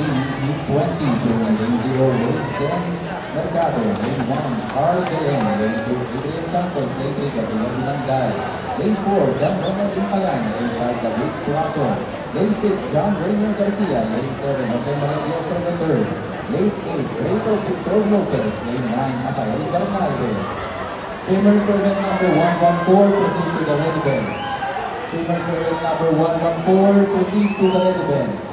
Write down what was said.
B20, swimming lane 0, lane 10, Mercado, lane 1, Carl Belen, lane 2, Adrian Santos, lane 3, Gabriel Binangay, lane 4, John Ronald Impalan, lane 5, David Tuaso, lane 6, John Rainier Garcia, lane 7, Jose Maravillioso III, lane 8, Rayford Victor Lopez, lane 9, Asael Bernaldez. Swimmers for event number 114, proceed to the ready bench. Swimmers for event number 114, proceed to the ready bench.